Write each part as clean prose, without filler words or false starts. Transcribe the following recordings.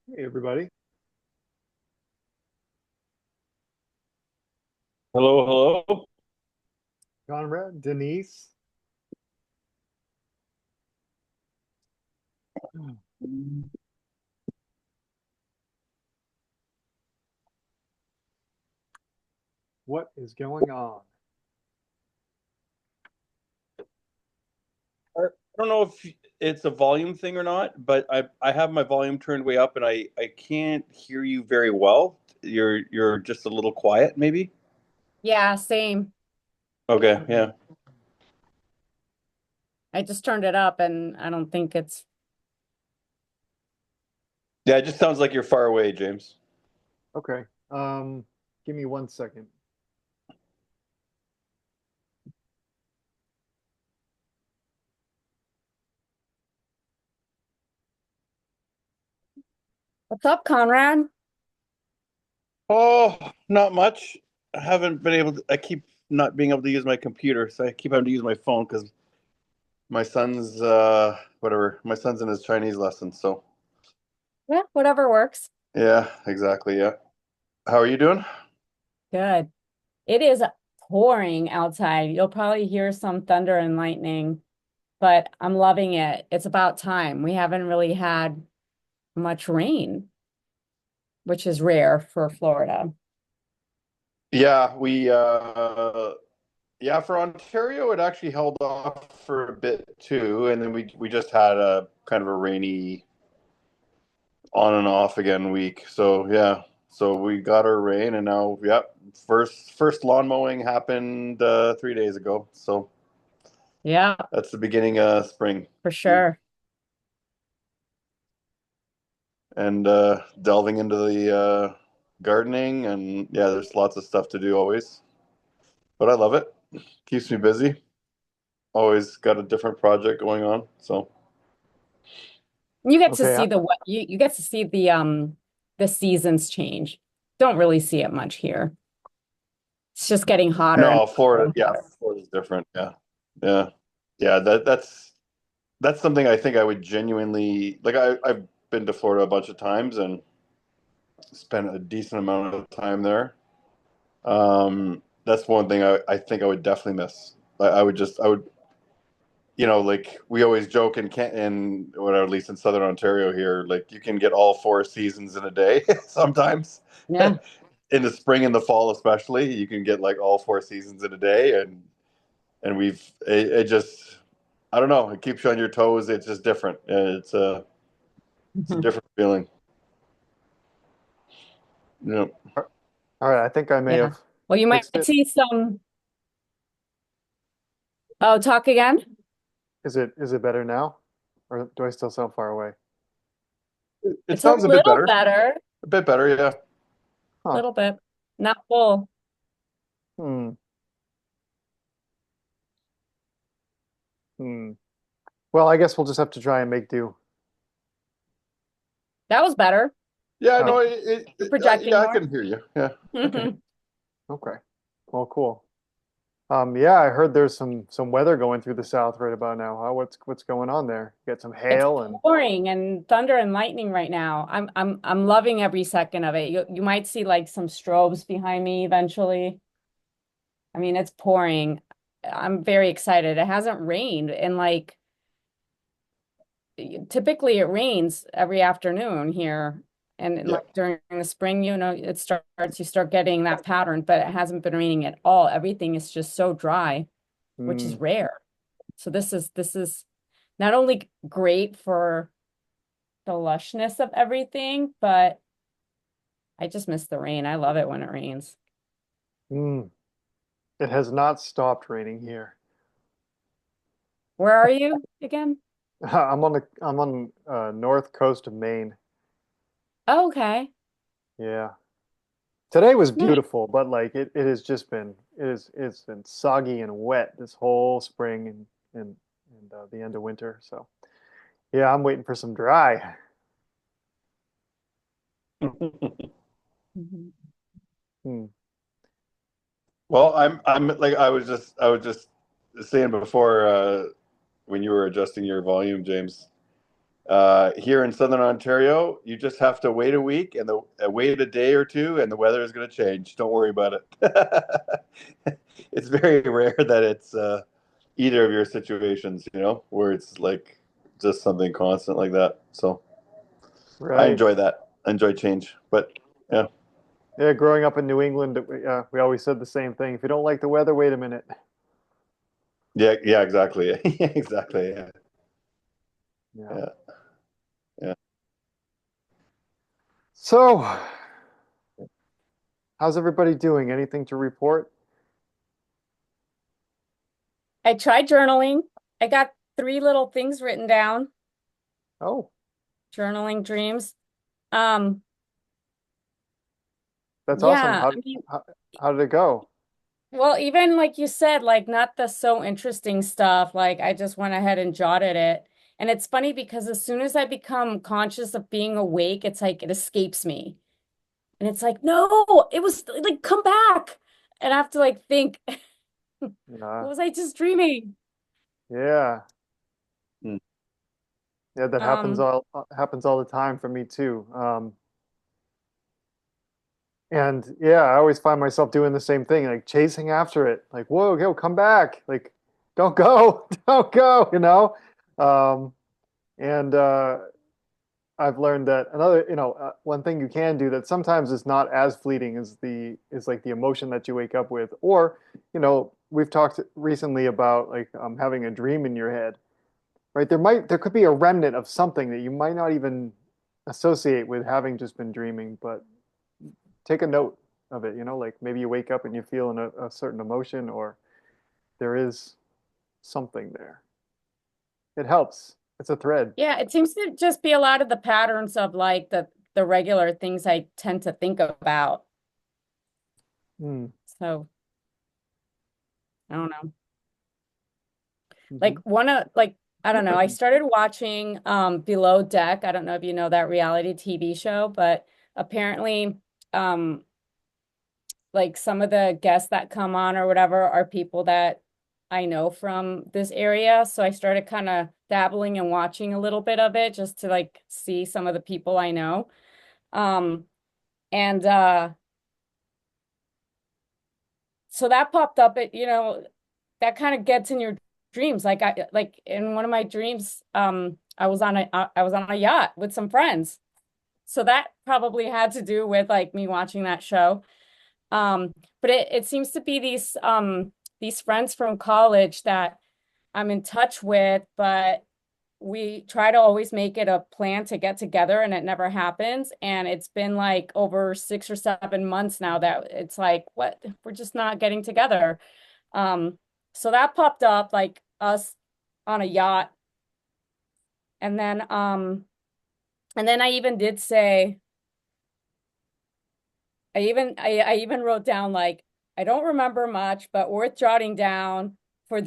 Hey, everybody. Hello, hello. Conrad, Denise. What is going on? I don't know if it's a volume thing or not, but I have my volume turned way up and I can't hear you very well. You're just a little quiet, maybe? Yeah, same. Okay, yeah. I just turned it up and I don't think it's. Yeah, it just sounds like you're far away, James. Okay. Um, Give me 1 second. What's up, Conrad? Oh, not much. I haven't been able to, I keep not being able to use my computer, so I keep having to use my phone because my son's whatever, my son's in his Chinese lesson, so Yeah, whatever works. yeah, exactly, yeah. How are you doing? Good. It is pouring outside. You'll probably hear some thunder and lightning, but I'm loving it. It's about time. We haven't really had much rain, which is rare for Florida. Yeah, yeah, for Ontario, it actually held off for a bit too, and then we just had a kind of a rainy on and off again week. So yeah, so we got our rain, and now yep, first lawn mowing happened 3 days ago. So Yeah, that's the beginning spring, for sure. and delving into the gardening, and yeah, there's lots of stuff to do always, but I love it. Keeps me busy. Always got a different project going on. So. You get to Okay. see the what you get to see the seasons change. Don't really see it much here. It's just getting hotter and No, Florida, yeah, hotter. Florida's different. Yeah. Yeah. Yeah, that's something I think I would genuinely like I've been to Florida a bunch of times and spent a decent amount of time there. That's one thing I think I would definitely miss. I would like we always joke in or at least in Southern Ontario here, like you can get all four seasons in a day sometimes. Yeah. In the spring and the fall especially, you can get like all four seasons in a day, and it just I don't know, it keeps you on your toes. It's just different. It's a different feeling. Yeah. All right. I think I may Yeah. have Well, you might fixed it. see some. Oh, talk again? Is it better now? Or do I still sound far away? It It's a sounds a bit little better. better, A bit better, yeah. a Huh. little bit. Not full. Hmm. Hmm. Well, I guess we'll just have to try and make do. That was better. Yeah, no, Oh, You're yeah, projecting I more. can hear you. Yeah. Okay. okay. Well, cool. Yeah, I heard there's some weather going through the south right about now. What's going on there? You got some It's hail and pouring and thunder and lightning right now. I'm loving every second of it. You might see like some strobes behind me eventually. I mean, it's pouring. I'm very excited. It hasn't rained in like typically it rains every afternoon here. And Yeah. like during the spring, you start getting that pattern, but it hasn't been raining at all. Everything is just so dry, which hmm, is rare. So this is not only great for the lushness of everything, but I just miss the rain. I love it when it rains. hmm. It has not stopped raining here. Where are you again? I'm on north coast of Maine. Oh, okay. Yeah. Today was Nice. beautiful, but like it has just been it's been soggy and wet this whole spring and the end of winter. So yeah, I'm waiting for some dry. Mhm. Hmm. Well, I'm like I was just saying before when you were adjusting your volume, James. Here in Southern Ontario, you just have to wait a week and wait a day or two, and the weather is going to change. Don't worry about it. It's very rare that it's either of your situations, where it's like just something constant like that. So I Right. enjoy that. I enjoy change, but yeah, Yeah, growing up in New England, we always said the same thing. If you don't like the weather, wait a minute. yeah, yeah, exactly, exactly, yeah, Yeah. yeah, yeah. So, how's everybody doing? Anything to report? I tried journaling. I got three little things written down, Oh, journaling dreams. Um, that's awesome. yeah, How I mean, how, how did it go? well, even like you said, like not the so interesting stuff, like I just went ahead and jotted it. And it's funny because as soon as I become conscious of being awake, it's like it escapes me. And it's like, no, it was like, come back. And I have to like think, Yeah. was I just dreaming? Yeah. Mm. Yeah, that Um, happens all the time for me too. And yeah, I always find myself doing the same thing, like chasing after it. Like, whoa, go, come back. Like, don't go, don't go, Um, and I've learned that one thing you can do that sometimes is not as fleeting as is like the emotion that you wake up with, or we've talked recently about like having a dream in your head, right? There could be a remnant of something that you might not even associate with having just been dreaming, but take a note of it. Like maybe you wake up and you feel a certain emotion, or there is something there. It helps. It's a thread. yeah, it seems to just be a lot of the patterns of like the regular things I tend to think about. Mm. So I don't know. Like Hmm. I don't know, I started watching Below Deck. I don't know if you know that reality TV show, but apparently um like some of the guests that come on or whatever are people that I know from this area. So I started kind of dabbling and watching a little bit of it just to like see some of the people I know. Um and so that popped up that kind of gets in your dreams. Like I like in one of my dreams, I was on a yacht with some friends. So that probably had to do with like me watching that show. But it seems to be these friends from college that I'm in touch with, but we try to always make it a plan to get together and it never happens. And it's been like over 6 or 7 months now that it's like, what? We're just not getting together. Um, so that popped up like us on a yacht. And then I even did say, I even wrote down like I don't remember much, but worth jotting down for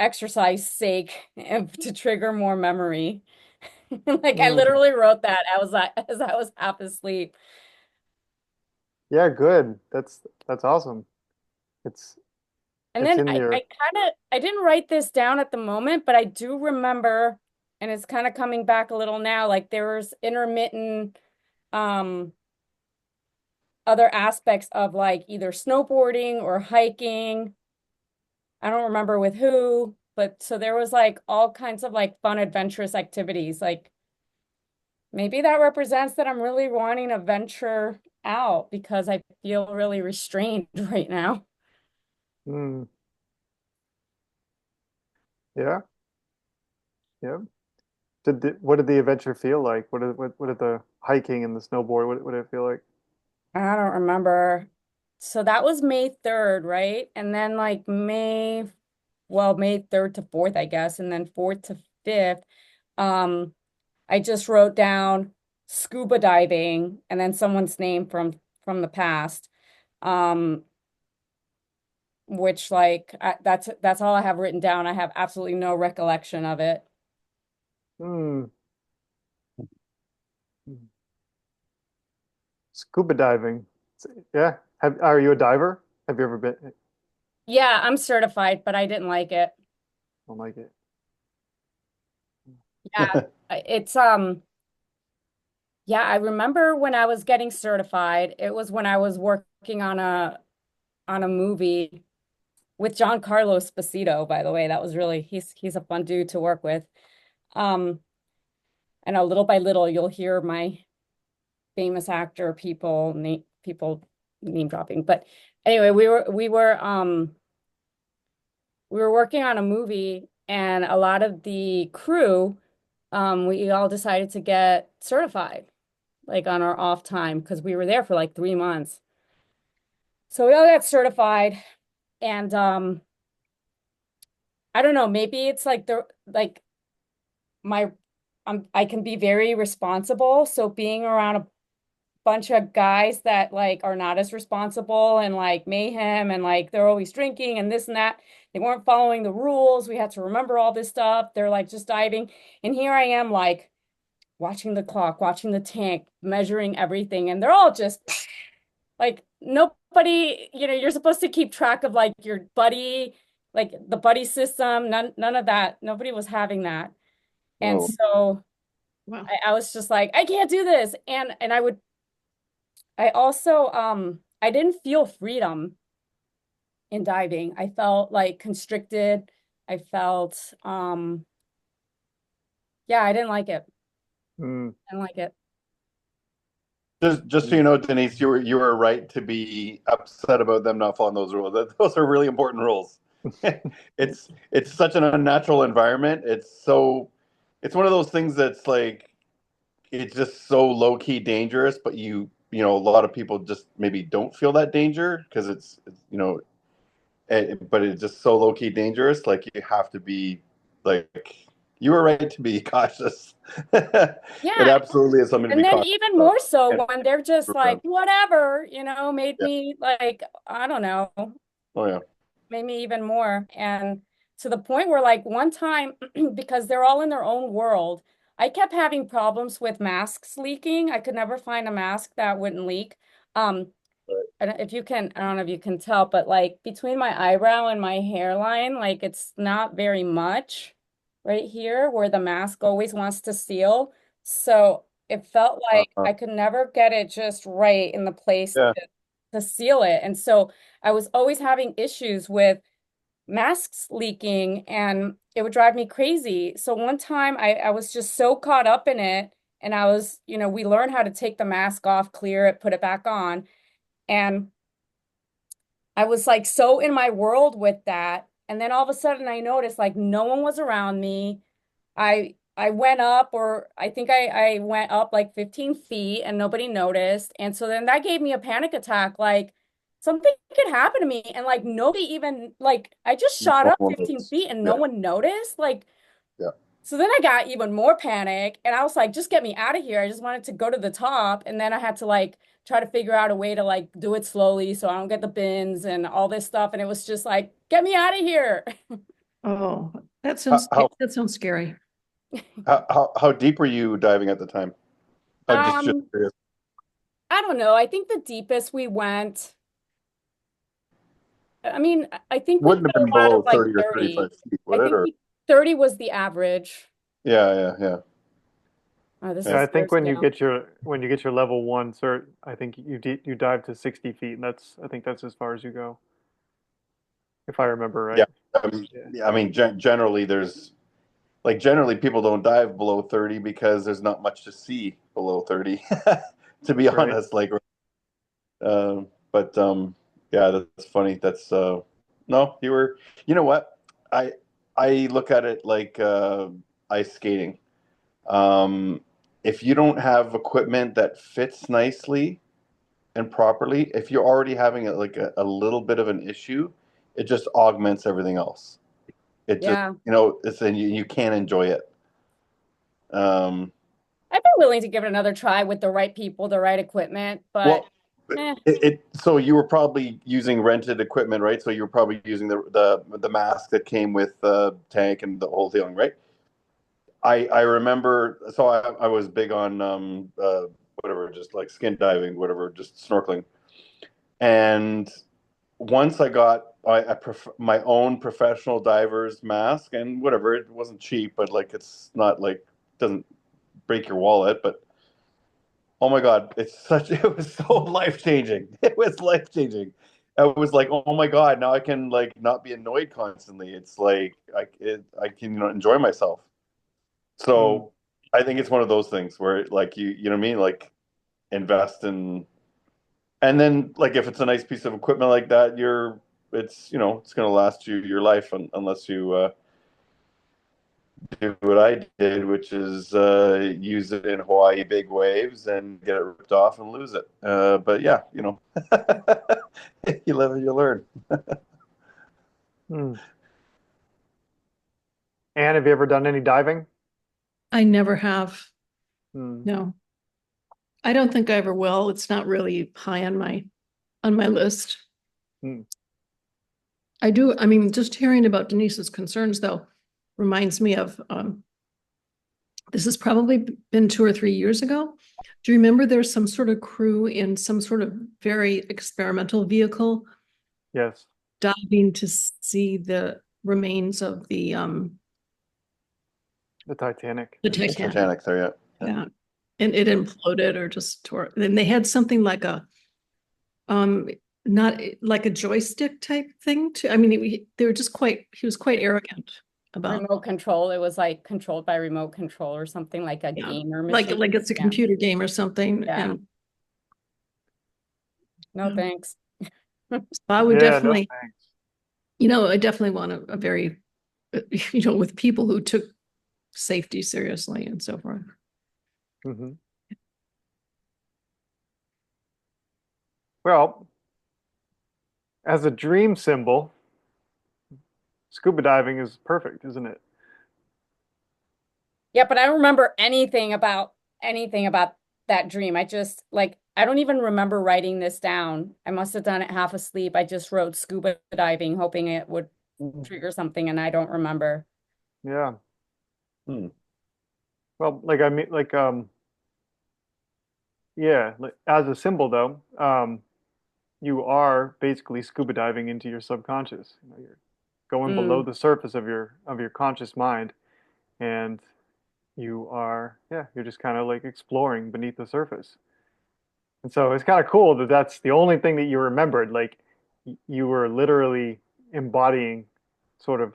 exercise sake and to trigger more memory. Like I Mm. literally wrote that. I was like as I was half asleep. Yeah, good. That's awesome. It's And it's then in your I didn't write this down at the moment, but I do remember, and it's kind of coming back a little now, like there was intermittent um other aspects of like either snowboarding or hiking. I don't remember with who, but so there was like all kinds of like fun, adventurous activities. Like maybe that represents that I'm really wanting to venture out because I feel really restrained right now. mm, yeah, yeah. What did the adventure feel like? What did the hiking and the snowboard, what did it feel like? I don't remember. So that was May 3rd, right? And then like May 3rd to 4th, I guess, and then 4th to 5th, um, I just wrote down scuba diving and then someone's name from the past. Um, which like that's all I have written down. I have absolutely no recollection of it. Hmm. Scuba diving. Yeah. Are you a diver? Have you ever been? I Yeah, I'm certified, but I didn't like it. don't like it. Yeah. It's yeah, I remember when I was getting certified, it was when I was working on a movie with Giancarlo Esposito, by the way. That was really he's a fun dude to work with. Um, and a little by little you'll hear my famous actor people name dropping. But anyway, we were working on a movie and a lot of the crew we all decided to get certified like on our off time because we were there for like 3 months. So we all got certified and I don't know, maybe it's like the like my I can be very responsible. So being around a bunch of guys that like are not as responsible and like mayhem and like they're always drinking and this and that. They weren't following the rules. We had to remember all this stuff. They're like just diving. And here I am like watching the clock, watching the tank, measuring everything. And they're all just like nobody, you're supposed to keep track of like your buddy, like the buddy system. None of that. Nobody was having that. And Oh, so Wow. I was just like, I can't do this. And I also I didn't feel freedom in diving. I felt like constricted. I felt yeah, I didn't like it. Mm, I didn't like it. just so you know, Denise, you were right to be upset about them not following those rules. Those are really important rules. It's such an unnatural environment. It's one of those things that's like it's just so low key dangerous, but a lot of people just maybe don't feel that danger because but it's just so low key dangerous. Like you have to be like you were right to be cautious. It Yeah. absolutely is something to And be then cautious even of. more so And when they're just like, whatever, made yeah, me like, I don't know, oh yeah, made me even more. And to the point where, like, one time, because they're all in their own world, I kept having problems with masks leaking. I could never find a mask that wouldn't leak. Um, right. if you can, I don't know if you can tell, but like between my eyebrow and my hairline, like it's not very much right here where the mask always wants to seal. So it felt like Uh, I could never get it just right in the place yeah, to seal it. And so I was always having issues with masks leaking and it would drive me crazy. So one time I was just so caught up in it and I was, we learned how to take the mask off, clear it, put it back on. And I was like so in my world with that. And then all of a sudden I noticed like no one was around me. I went up or I think I went up like 15 feet and nobody noticed. And so then that gave me a panic attack. Like something could happen to me. And like nobody even like I just no shot up one 15 knows. feet and no Yeah, one noticed. Like yeah. so then I got even more panic and I was like, just get me out of here. I just wanted to go to the top. And then I had to like try to figure out a way to like do it slowly so I don't get the bins and all this stuff. And it was just like, get me out of here. Oh, How, how that sounds scary. how deep were you diving at the time? I'm just Um, curious. I don't know. I think the deepest we went, I mean, I think we did Wouldn't have a been lot of below like 30 or 30. 35 feet, I would it? think Or 30 was the average. yeah, yeah, yeah, Oh, this yeah, yeah. I is think Thursday. when you get your level one cert, I think you dive to 60 feet, and I think that's as far as you go, if I remember Yeah. right. Yeah, Yeah, I mean, generally, generally people don't dive below 30 because there's not much to see below 30, to be right. honest. But yeah, that's funny. No, you know what? I I look at it like ice skating. Um, if you don't have equipment that fits nicely and properly, if you're already having a little bit of an issue, it just augments everything else. It just, Yeah. it's and you can't enjoy it. Um, I'd be willing to give it another try with the right people, the right equipment, but well, eh, so you were probably using rented equipment, right? So you were probably using the mask that came with the tank and the whole thing, right? I remember, so I was big on whatever, just like skin diving, whatever, just snorkeling. And once I got my own professional diver's mask and whatever, it wasn't cheap, but like it's not like doesn't break your wallet, but oh my God, it was so life changing. It was life changing. I was like, oh my God, now I can like not be annoyed constantly. It's like I can enjoy myself. Mm. So I think it's one of those things where like you know what I mean, like invest in, and then like if it's a nice piece of equipment like that, it's it's going to last you your life unless you do what I did, which is use it in Hawaii big waves and get it ripped off and lose it. But yeah, you live and you learn. Mm. And have you ever done any diving? I never have. Mm. No, I don't think I ever will. It's not really high on my list. Mm. I do. I mean, just hearing about Denise's concerns though reminds me of this has probably been 2 or 3 years ago. Do you remember there's some sort of crew in some sort of very experimental vehicle Yes. diving to see the remains of The Titanic. the The Titanic? Titanic there, yeah. Yeah. And it imploded or just tore. And they had something like a um not like a joystick type thing too. I mean, they were just he was quite arrogant about, Remote control. It was like controlled by remote control or something like a yeah, gamer like machine. it's a Yeah. computer game or something. Yeah. And No, thanks. I would Yeah, no definitely, thanks. I definitely want a very, with people who took safety seriously and so forth. Hmm. Well, as a dream symbol, scuba diving is perfect, isn't it? Yeah, but I don't remember anything about that dream. I just like I don't even remember writing this down. I must have done it half asleep. I just wrote scuba diving, hoping it would trigger something, and I don't remember. Yeah. Hmm. Well, like I mean, like yeah, like, as a symbol though, you are basically scuba diving into your subconscious. You're going below Mm. the surface of your conscious mind, and you're just kind of like exploring beneath the surface. And so it's kind of cool that that's the only thing that you remembered. Like you were literally embodying sort of,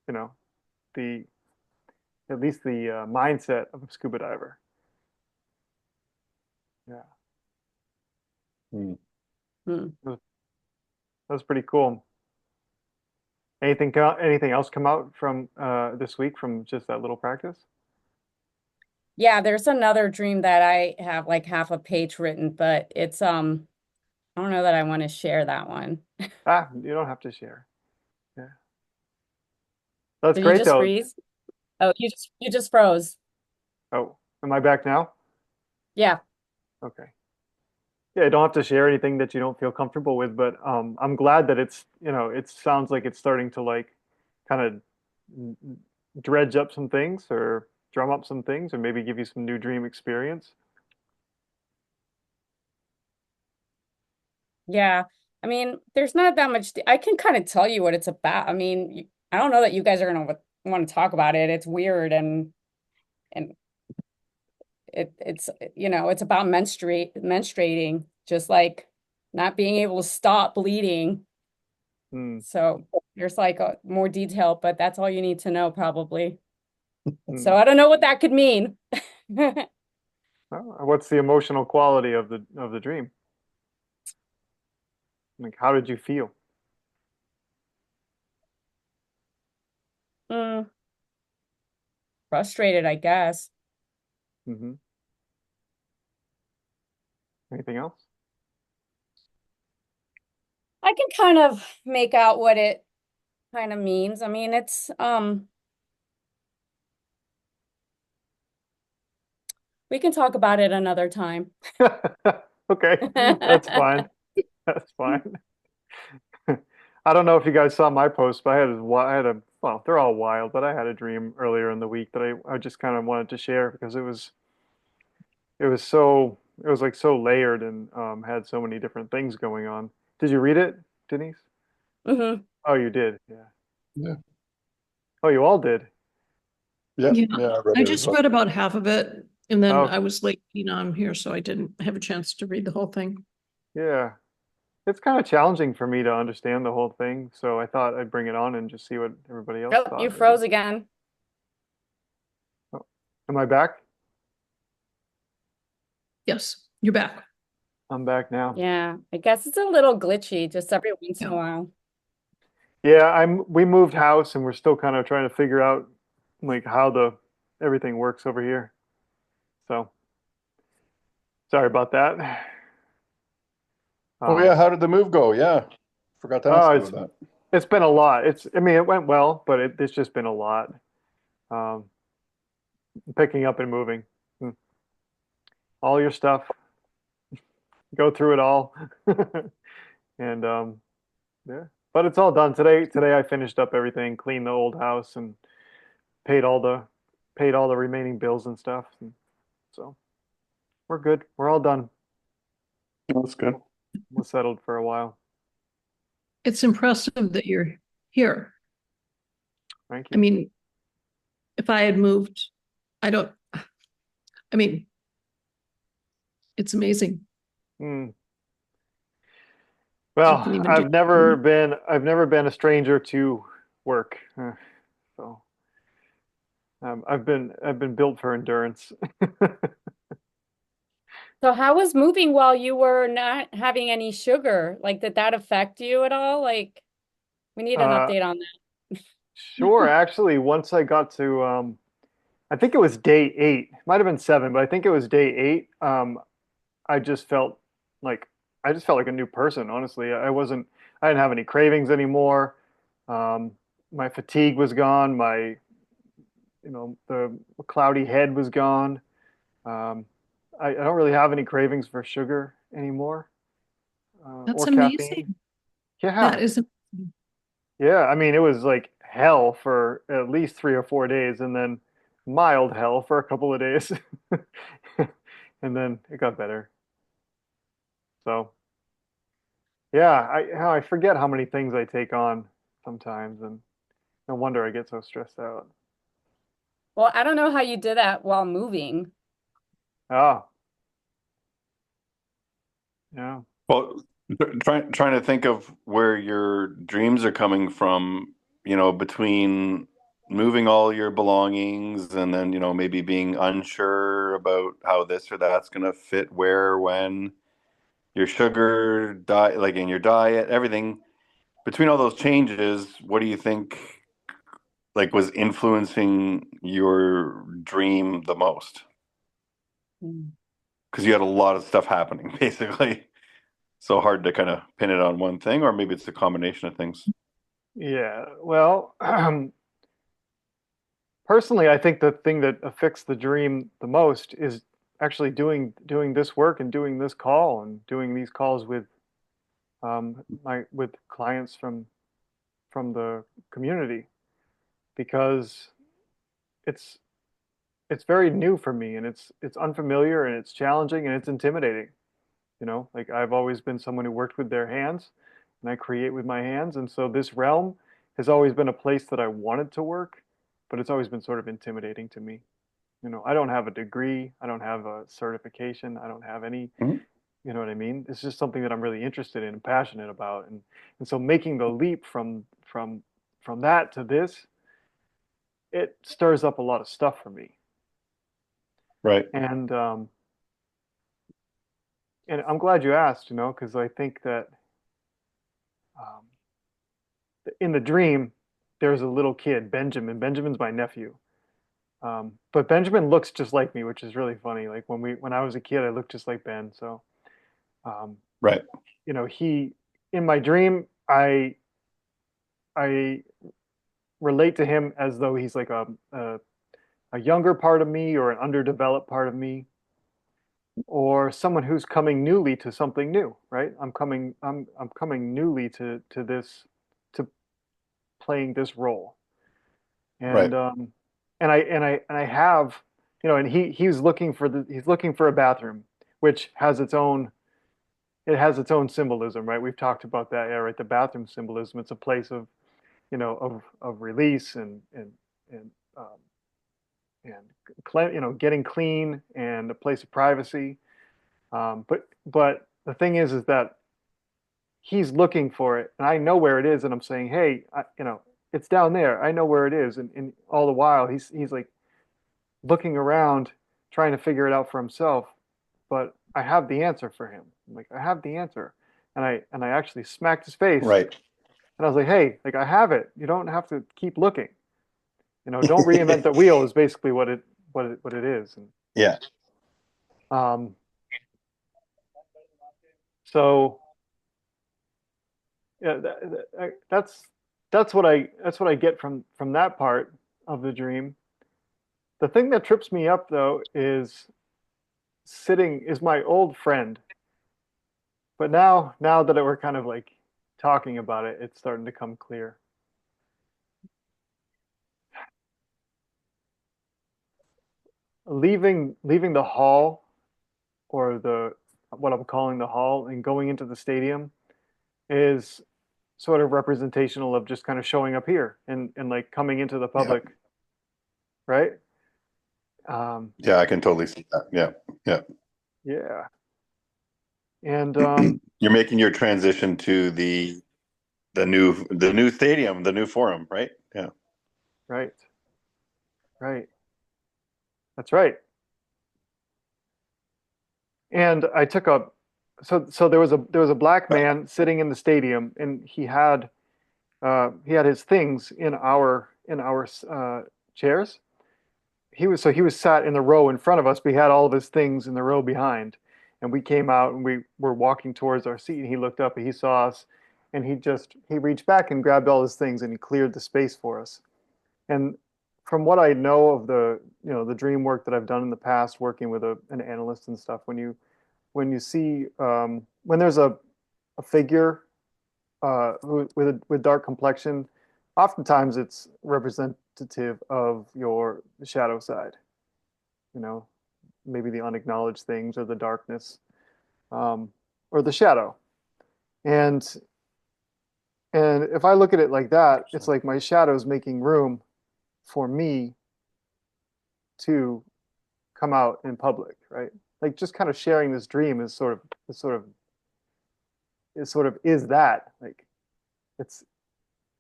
you know, the at least the mindset of a scuba diver. Yeah, Hmm. Mm. that was pretty cool. Anything else come out from this week from just that little practice? Yeah, there's another dream that I have like half a page written, but it's I don't know that I want to share that one. Ah, you don't have to share. Yeah, that's Did you great just though. freeze? Oh, you just froze. Oh, am I back now? Yeah. Okay. Yeah, you don't have to share anything that you don't feel comfortable with, but I'm glad that it sounds like it's starting to like kind of dredge up some things or drum up some things or maybe give you some new dream experience. Yeah. I mean, there's not that much. I can kind of tell you what it's about. I mean, I don't know that you guys are gonna want to talk about it. It's weird and it's about menstruating, just like not being able to stop bleeding. Hmm. So there's like a more detail, but that's all you need to know probably. Hmm. So I don't know what that could mean. What's the emotional quality of the dream? Like, how did you feel? Mm, frustrated, I guess. Hmm. Anything else? I can kind of make out what it kind of means. I mean, it's we can talk about it another time. Okay, that's fine. That's fine. I don't know if you guys saw my post, but well, they're all wild, but I had a dream earlier in the week that I just kind of wanted to share because it was like so layered and had so many different things going on. Did you read it, Denise? Hmm. Oh, you did. Yeah. Yeah. Oh, you all did. Yeah, Yeah, yeah, I read I it as just well. read about half of it, and then Oh, I was late getting on here, so I didn't have a chance to read the whole thing. yeah. It's kind of challenging for me to understand the whole thing, so I thought I'd bring it on and just see what everybody else Oh, you thought, maybe. froze again. Oh, am I back? Yes, you're back. I'm back now. Yeah, I guess it's a little glitchy just every once in Yeah. a while. Yeah, we moved house and we're still kind of trying to figure out like how the everything works over here. So sorry about that. Oh yeah, Um, how did the move go? Yeah, forgot to oh, ask you about it's been a lot. I mean, it went well, but it's just been a lot. Um, picking up and moving. Hmm. All your stuff, go through it all. And yeah, but it's all done today. Today I finished up everything, cleaned the old house and paid all the paid all the remaining bills and stuff. And so we're good. We're all done. that. That's good. We're settled for a while. It's impressive that you're here. Thank I you. mean, if I had moved, I don't, I mean, it's amazing. Hmm. You Well, can even do. I've never been a stranger to work. So I've been built for endurance. So how was moving while you were not having any sugar? Like, did that affect you at all? Like, we need an uh, update on sure. Actually, once I got to, I think it was day 8. Might have been 7, but I think it was day 8. I just felt like I just felt like a new person. Honestly, I didn't have any cravings anymore. Um, my fatigue was gone. The cloudy head was gone. Um, I don't really have any cravings for sugar anymore That's or caffeine. amazing. Yeah, That is amazing. yeah. I mean, it was like hell for at least 3 or 4 days, and then mild hell for a couple of days, and then it got better. So yeah, I forget how many things I take on sometimes, and no wonder I get so stressed out. Well, I don't know how you did that while moving. Ah, yeah. Well, trying to think of where your dreams are coming from, between moving all your belongings and then, maybe being unsure about how this or that's going to fit where, when, your sugar diet, like in your diet, everything. Between all those changes, what do you think like was influencing your dream the most? Mm. Because you had a lot of stuff happening, basically. So hard to kind of pin it on one thing, or maybe it's a combination of things. Yeah. Well, personally, I think the thing that affects the dream the most is actually doing this work and doing this call and doing these calls with my with clients from the community because it's it's very new for me and it's unfamiliar and it's challenging and it's intimidating. Like I've always been someone who worked with their hands and I create with my hands. And so this realm has always been a place that I wanted to work, but it's always been sort of intimidating to me. I don't have a degree, I don't have a certification, I don't have any, Mhm. you know what I mean? It's just something that I'm really interested in and passionate about. And so making the leap from that to this, it stirs up a lot of stuff for me. Right. And and I'm glad you asked, because I think that um, in the dream, there's a little kid, Benjamin. Benjamin's my nephew. But Benjamin looks just like me, which is really funny. Like when I was a kid, I looked just like Ben. So, um, Right. he in my dream, I relate to him as though he's like a younger part of me or an underdeveloped part of me or someone who's coming newly to something new, right? I'm coming newly to this to playing this role. Right. And I have, and he's looking for a bathroom which has its own, it has its own symbolism, right? We've talked about that, yeah, right? The bathroom symbolism, it's a place of, of release and um, getting clean and a place of privacy. But the thing is that he's looking for it, and I know where it is, and I'm saying, hey, it's down there. I know where it is, and all the while he's like looking around, trying to figure it out for himself. But I have the answer for him. I'm like, I have the answer, and I actually smacked his face, Right. and I was like, hey, like I have it. You don't have to keep looking. Don't reinvent the wheel is basically what it is. And Yeah. um, so yeah, that's what I get from that part of the dream. The thing that trips me up though is my old friend. But now that we're kind of like talking about it, it's starting to come clear. Leaving the hall, or the what I'm calling the hall, and going into the stadium is sort of representational of just kind of showing up here and like coming into the Yeah. public, right? Um, Yeah, I can totally see that. Yeah. Yeah. yeah. And You're making your transition to the new stadium, the new forum, right? Yeah. right, right. That's right. And I took a so there was a black man sitting in the stadium, and he had his things in our chairs. He was sat in the row in front of us. We had all of his things in the row behind, and we came out and we were walking towards our seat. And he looked up and he saw us, and he reached back and grabbed all his things and he cleared the space for us. And from what I know of the dream work that I've done in the past, working with an analyst and stuff, when you see when there's a figure with dark complexion, oftentimes it's representative of your shadow side. You know, maybe the unacknowledged things, or the darkness, um, or the shadow. And and if I look at it like that, it's like my shadow is making room for me to come out in public, right? Like just kind of sharing this dream is that, like it's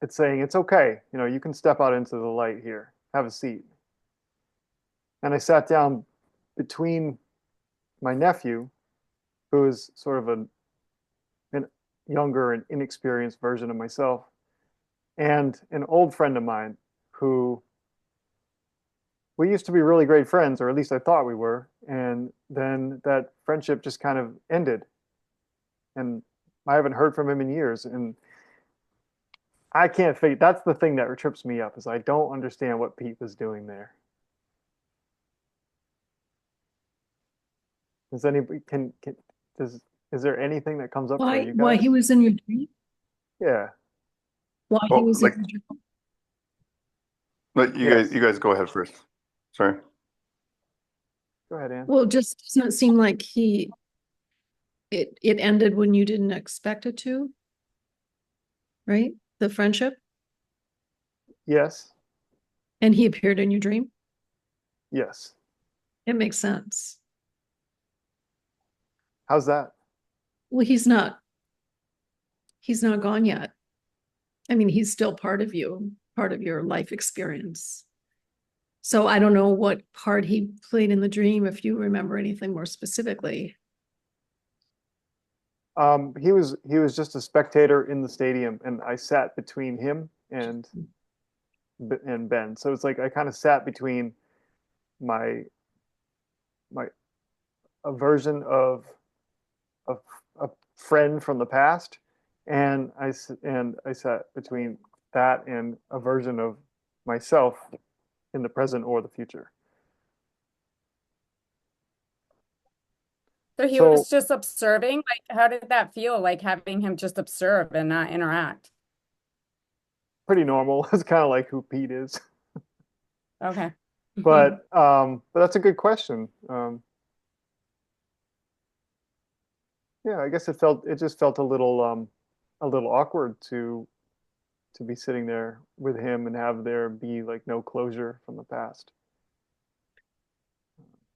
it's saying it's okay, you can step out into the light here, have a seat. And I sat down between my nephew, who is sort of an younger and inexperienced version of myself, and an old friend of mine who we used to be really great friends, or at least I thought we were. And then that friendship just kind of ended. And I haven't heard from him in years. And I can't figure, that's the thing that trips me up, is I don't understand what Pete was doing there. Does anybody does is there anything that comes up for you Why he guys? was in your dream? Yeah. Why he Well, was in like, your dream? but you guys, Yes. you guys go ahead first. Sorry. Go ahead, Ann. Well, it just doesn't seem like it ended when you didn't expect it to, right? The friendship, Yes. and he appeared in your dream. Yes. It makes sense. How's that? Well, he's not gone yet. I mean, he's still part of you, part of your life experience. So I don't know what part he played in the dream, if you remember anything more specifically. He was just a spectator in the stadium, and I sat between him and Ben. So it's like I kind of sat between my my a version of a friend from the past, and I sat between that and a version of myself in the present or the future. So he So was just observing. Like, how did that feel? Like having him just observe and not interact? pretty normal. It's kind of like who Pete is. Okay. But that's a good question. Yeah, I guess it just felt a little awkward to be sitting there with him and have there be like no closure from the past.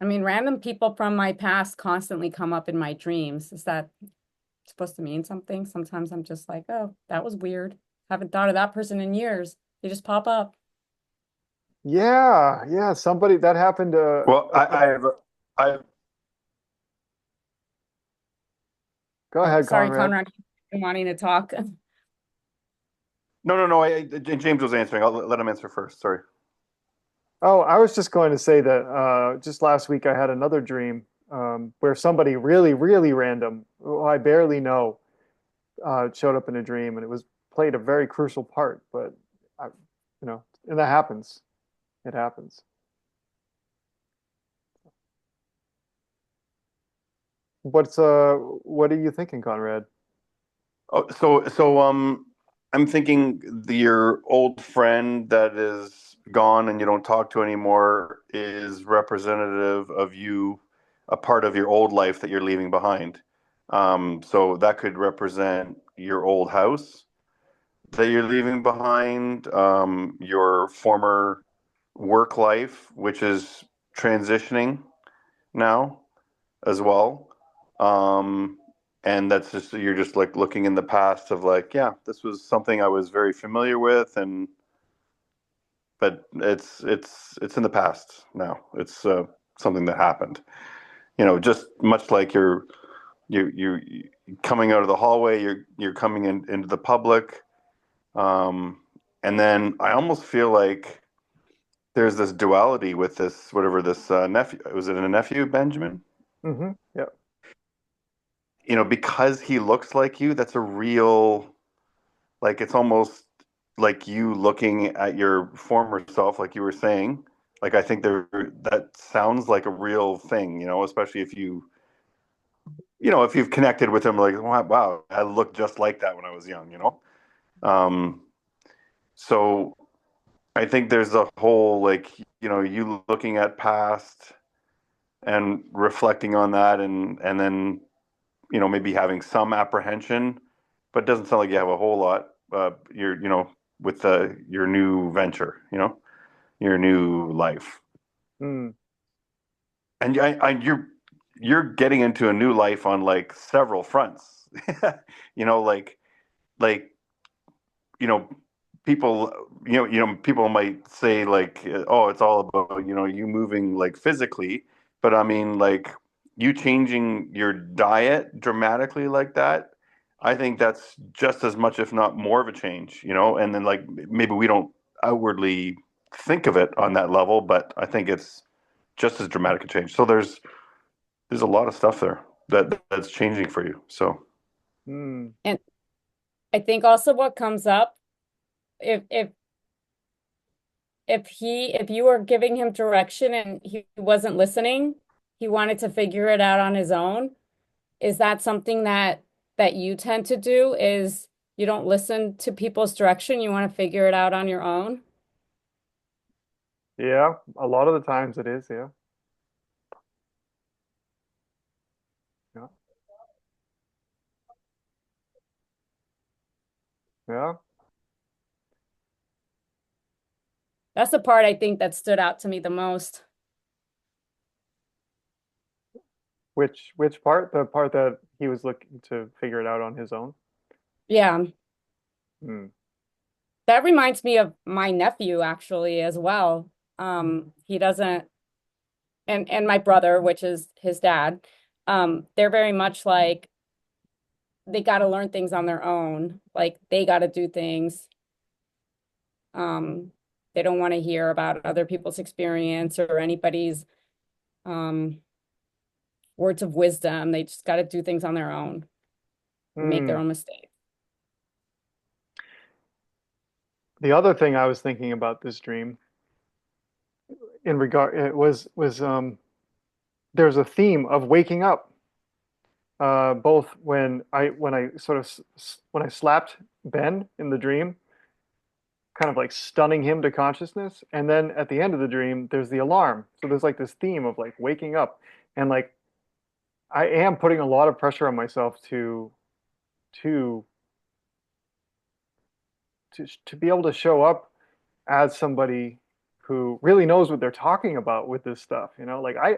I mean, random people from my past constantly come up in my dreams. Is that supposed to mean something? Sometimes I'm just like, oh, that was weird. Haven't thought of that person in years. They just pop up. Yeah, yeah. Somebody that happened. Well, I Go Oh, ahead, sorry, Conrad. Conrad, you've been wanting to talk. no. James was answering. I'll let him answer first. Sorry. Oh, I was just going to say that just last week I had another dream where somebody really, really random, who I barely know, showed up in a dream, and it was played a very crucial part. But I, and that happens. It happens. What are you thinking, Conrad? Oh, I'm thinking your old friend that is gone and you don't talk to anymore is representative of you, a part of your old life that you're leaving behind. So that could represent your old house that you're leaving behind, your former work life, which is transitioning now as well. Um, and that's just you're just like looking in the past of like, yeah, this was something I was very familiar with, and but it's in the past now. It's something that happened. Just much like you coming out of the hallway, you're coming into the public, and then I almost feel like there's this duality with this whatever this nephew was it a nephew Benjamin? Mm-hmm. Yeah. Because he looks like you, that's a real, like, it's almost like you looking at your former self, like you were saying. Like, I think that sounds like a real thing, especially if you've connected with him, like, wow, I looked just like that when I was young. Um, so I think there's a whole, like, you looking at past and reflecting on that and then maybe having some apprehension, but it doesn't sound like you have a whole lot. With your new venture, your new life, Mm. and you're getting into a new life on like several fronts. Like you know, people, people might say like, oh, it's all about you moving like physically, but I mean like you changing your diet dramatically like that. I think that's just as much, if not more, of a change. And then like maybe we don't outwardly think of it on that level, but I think it's just as dramatic a change. So there's a lot of stuff there that's changing for you. So Mm. And I think also what comes up if if you were giving him direction and he wasn't listening, he wanted to figure it out on his own. Is that something that you tend to do is you don't listen to people's direction, you want to figure it out on your own? Yeah. A lot of the times it is. Yeah. Yeah. Yeah. That's the part I think that stood out to me the most. Which part? The part that he was looking to figure it out on his own. Yeah, Mm. that reminds me of my nephew actually as well. He doesn't and my brother, which is his dad, they're very much like they got to learn things on their own. Like they got to do things. Um, they don't want to hear about other people's experience or anybody's um words of wisdom. They just got to do things on their own and make their Mm. own mistakes. The other thing I was thinking about this dream in regard it was there's a theme of waking up both when I sort of when I slapped Ben in the dream, kind of like stunning him to consciousness, and then at the end of the dream there's the alarm. So there's like this theme of like waking up, and like I am putting a lot of pressure on myself to to be able to show up as somebody who really knows what they're talking about with this stuff. You know, like I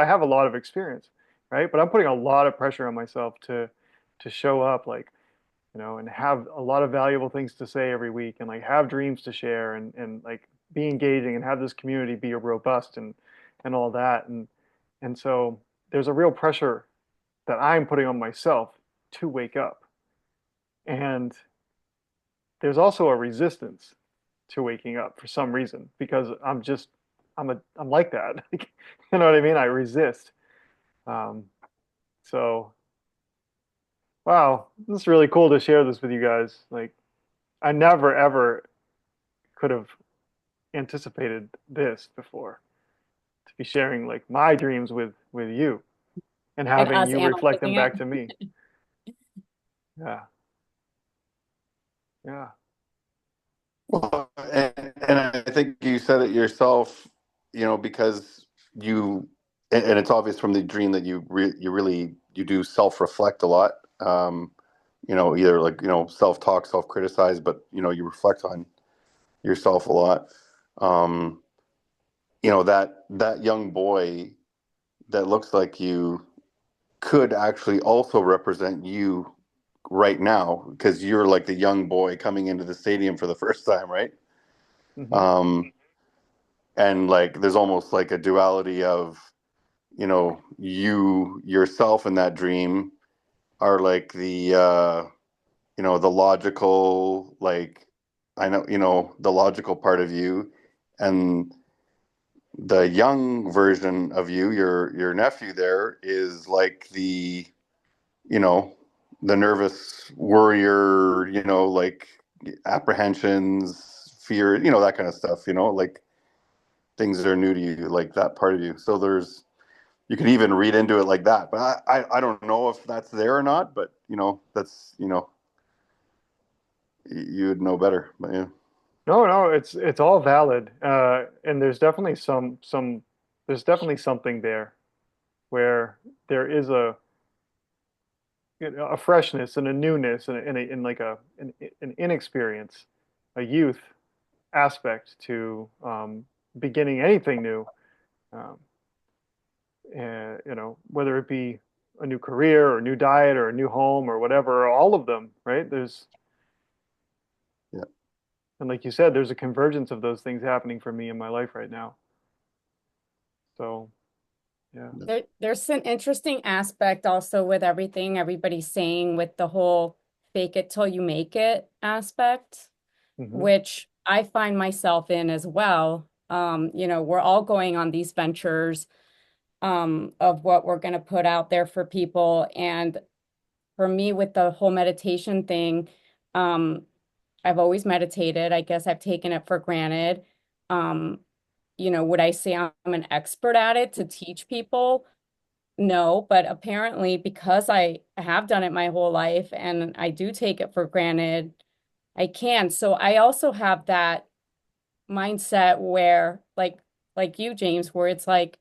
have a lot of experience, right? But I'm putting a lot of pressure on myself to show up, like, you know, and have a lot of valuable things to say every week, and like have dreams to share, and like be engaging, and have this community be robust, and all that. And so there's a real pressure that I'm putting on myself to wake up. And there's also a resistance to waking up for some reason, because I'm like that. You know what I mean? I resist. Um, so wow, this is really cool to share this with you guys. Like, I never ever could have anticipated this before, to be sharing like my dreams with you, and And having us you reflect them analyzing it. back to me. Yeah, yeah. Well, and I think you said it yourself, you know, because and it's obvious from the dream that you really you do self-reflect a lot. You know, either like, you know, self-talk, self-criticize, but you know, you reflect on yourself a lot. Um, you know, that young boy that looks like you could actually also represent you right now, because you're like the young boy coming into the stadium for the first time, right? Hmm. Um, and like there's almost like a duality of, you know, you yourself in that dream are like you know, the logical, like, I know, you know, the logical part of you, and the young version of you, your nephew there, is like the, you know, the nervous worrier, you know, like apprehensions, fear, you know, that kind of stuff, you know, like things that are new to you, like that part of you. So there's, you can even read into it like that. But I don't know if that's there or not, but you know, that's, you know, you would know better. But yeah. No, no, it's all valid. And there's definitely something there, where there is a freshness and a newness, and like an inexperience, a youth aspect to beginning anything new. Um, and, you know, whether it be a new career or a new diet or a new home or whatever, all of them, right? Yeah. And like you said, there's a convergence of those things happening for me in my life right now. So, yeah. There's an interesting aspect also with everything everybody's saying with the whole fake it till you make it aspect, Hmm. which I find myself in as well. You know, we're all going on these ventures of what we're going to put out there for people. And for me, with the whole meditation thing, um, I've always meditated. I guess I've taken it for granted. Um, you know, would I say I'm an expert at it to teach people? No, but apparently because I have done it my whole life and I do take it for granted, I can. So I also have that mindset where like you, James, where it's like,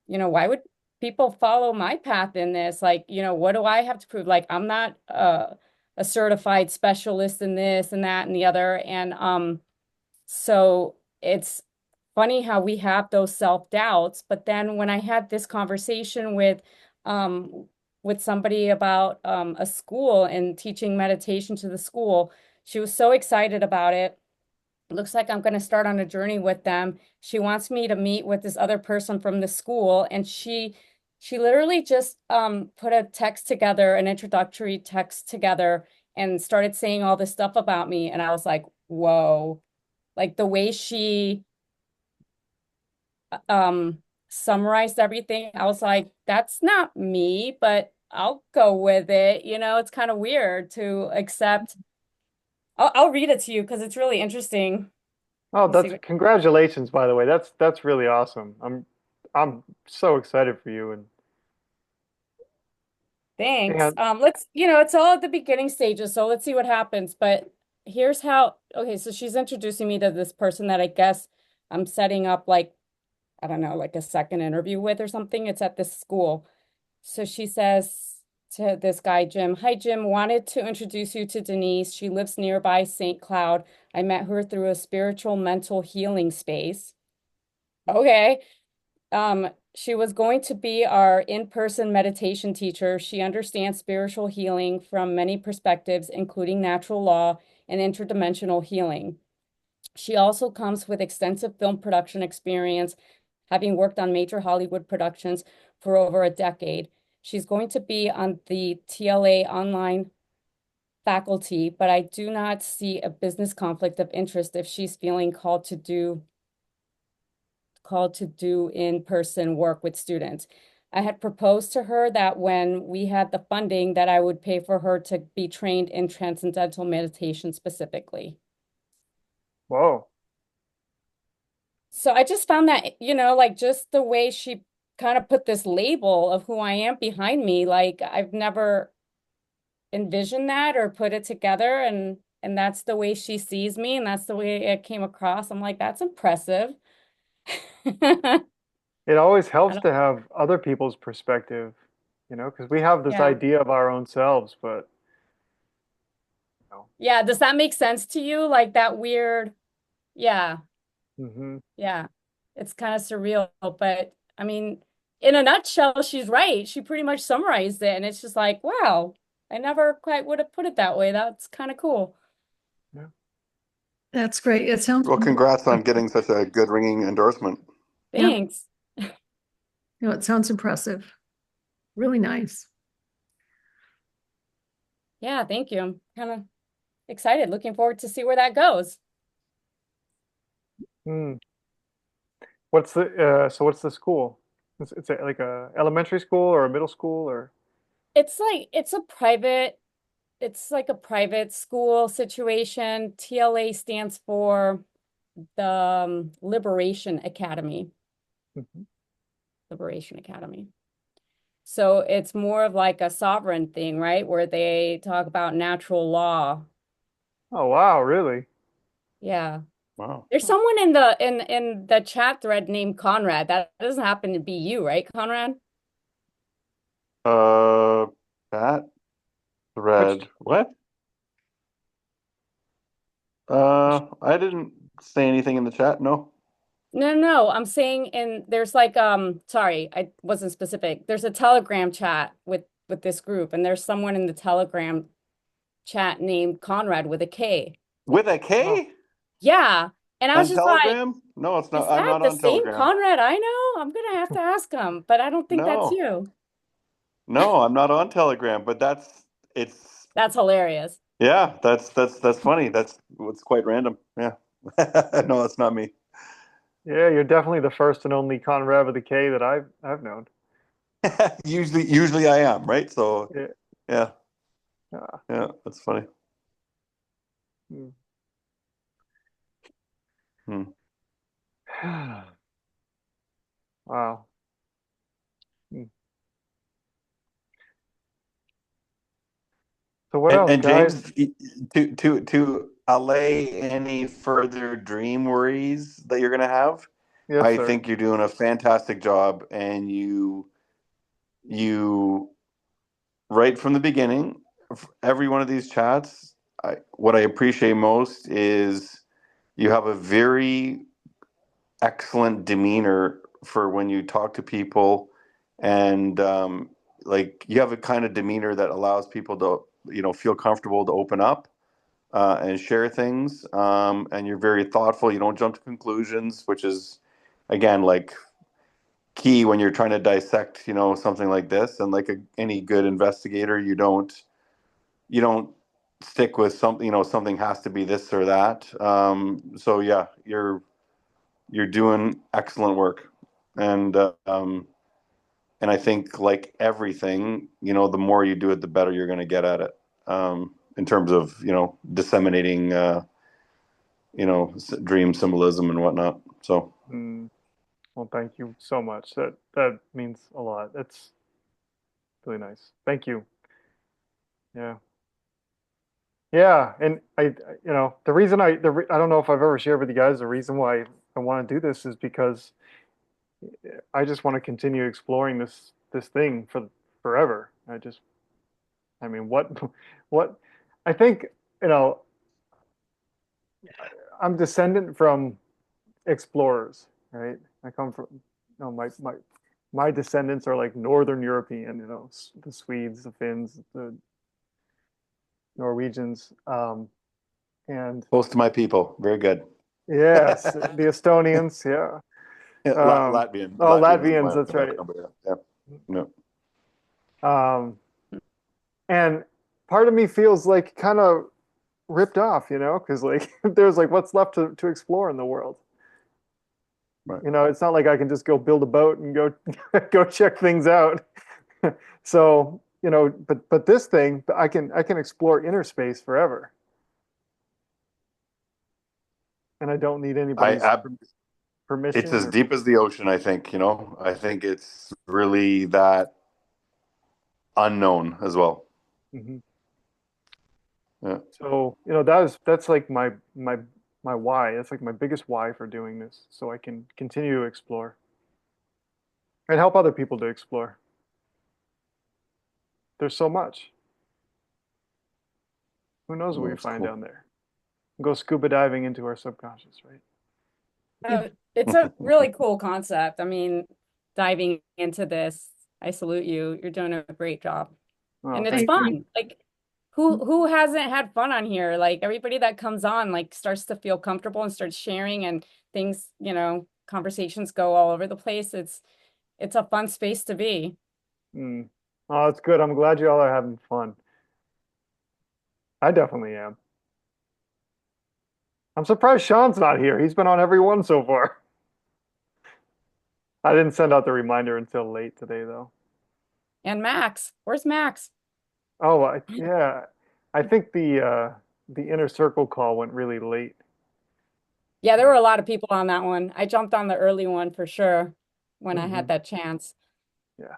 you know, why would people follow my path in this? Like, you know, what do I have to prove? Like, I'm not a certified specialist in this and that and the other. And so it's funny how we have those self-doubts, but then when I had this conversation with somebody about a school and teaching meditation to the school, she was so excited about it. Looks like I'm going to start on a journey with them. She wants me to meet with this other person from the school, and she literally just put a text together, an introductory text together, and started saying all this stuff about me. And I was like, whoa, like the way she summarized everything, I was like, that's not me, but I'll go with it. You know, it's kind of weird to accept. I'll read it to you because it's really interesting. Oh, Let me see that's what. congratulations, by the way. That's really awesome. I'm so excited for you, Thanks. and Let's, you know, it's all at the beginning stages, so let's see what happens. But here's how, okay, so she's introducing me to this person that I guess I'm setting up like, I don't know, like a second interview with or something. It's at this school. So she says, to this guy, Jim. Hi, Jim. Wanted to introduce you to Denise. She lives nearby St. Cloud. I met her through a spiritual mental healing space. Okay. She was going to be our in-person meditation teacher. She understands spiritual healing from many perspectives, including natural law and interdimensional healing. She also comes with extensive film production experience, having worked on major Hollywood productions for over a decade. She's going to be on the TLA online faculty, but I do not see a business conflict of interest if she's feeling called to do in-person work with students. I had proposed to her that when we had the funding that I would pay for her to be trained in transcendental meditation specifically. Whoa. So I just found that, like just the way she kind of put this label of who I am behind me, like I've never envisioned that or put it together, and that's the way she sees me and that's the way it came across. I'm like, that's impressive. I It always helps don't, to have other people's perspective, because we have this yeah. idea of our own selves, but you know. Yeah, does that make sense to you? Like that weird, yeah, Hmm. yeah. It's kind of surreal, but I mean, in a nutshell, she's right. She pretty much summarized it, and it's just like, wow, I never quite would have put it that way. That's kind of cool. Yeah. That's great. It sounds, Well, congrats on getting such a good ringing endorsement. yeah, Thanks. it sounds impressive. Really nice. Yeah, thank you. I'm kind of excited, looking forward to see where that goes. Hmm. What's the school? It's like a elementary school or a middle school or? It's like a private school situation. TLA stands for the Liberation Academy. Mhm. Liberation Academy. So it's more of like a sovereign thing, right? Where they talk about natural law. Oh, wow, really? Yeah. Wow. There's someone in the chat thread named Conrad. That doesn't happen to be you, right, Conrad? Uh, that Which thread. What? I didn't say anything in the chat. No. No, no, no. I'm saying there's like sorry, I wasn't specific. There's a Telegram chat with this group, and there's someone in the Telegram chat named Conrad with a K. With a oh, K Yeah. And I was on just like, Telegram? No, it's not. is I'm that not the on same Telegram. Conrad I know? I'm gonna have to ask him, but I don't think that's No, you. no, I'm not on Telegram. But it's That's hilarious. yeah, that's funny. That's what's quite random. Yeah. No, it's not me. yeah, you're definitely the first and only Conrad with a K that I've known. Usually I am, right? So Yeah. yeah, Ah, yeah, that's funny. hmm. Hmm. Wow. Hmm. So what else, And guys? James, to allay any further dream worries that you're gonna have, Yes, I sir. think you're doing a fantastic job, and you right from the beginning, every one of these chats, what I appreciate most is you have a very excellent demeanor for when you talk to people, and like you have a kind of demeanor that allows people to feel comfortable to open up and share things. And you're very thoughtful. You don't jump to conclusions, which is again like key when you're trying to dissect something like this. And like any good investigator, you don't stick with something. Something has to be this or that. So yeah, you're doing excellent work, and and I think like everything, the more you do it, the better you're going to get at it. In terms of disseminating, dream symbolism and whatnot. So Hmm. Well, thank you so much. That means a lot. That's really nice. Thank you. Yeah. Yeah, and the reason I don't know if I've ever shared with you guys the reason why I want to do this is because I just want to continue exploring this thing for forever. I just I mean, what, I think, you know, I'm descendant from explorers, right? I come from, my descendants are like Northern European, the Swedes, the Finns, the Norwegians, and Close to my people. Very good. yes, the Estonians, yeah. Yeah, Um, Latvian. oh, Latvian is Latvians, my that's right. background, but yeah. No. Um, and part of me feels like kind of ripped off, because like there's like what's left to explore in the world. Right. It's not like I can just go build a boat and go go check things out. So, but this thing, I can explore inner space forever. And I don't need I, anybody's I it's permission as or deep as the ocean, I think, I think it's really that unknown as well. Mhm. Yeah. So, that's like my why. That's like my biggest why for doing this, so I can continue to explore and help other people to explore. There's so much. Who knows what we That's find cool. down there? Go scuba diving into our subconscious, right? It's a really cool concept. I mean, diving into this, I salute you. You're doing a great job. Oh, And it's I thank you. agree. fun. Like who hasn't had fun on here? Like everybody that comes on like starts to feel comfortable and starts sharing and things, conversations go all over the place. It's a fun space to be. Mm. Oh, that's good. I'm glad you all are having fun. I definitely am. I'm surprised Sean's not here. He's been on every one so far. I didn't send out the reminder until late today, though. And Max, where's Max? Oh, yeah. I think the inner circle call went really late. Yeah, there were a lot of people on that one. I jumped on the early one for sure when I Hmm. had that chance. Yeah.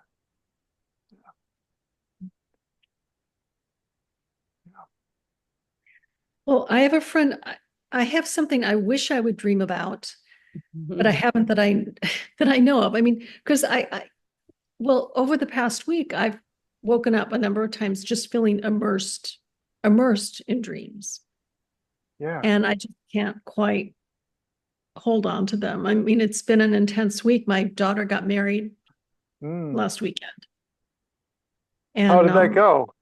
Well, I have a friend, I have something I wish I would dream about, but I haven't that I that I know of. I mean, because well, over the past week, I've woken up a number of times just feeling immersed in dreams. Yeah. And I just can't quite hold on to them. I mean, it's been an intense week. My daughter got married Mm. last weekend. How And did that go?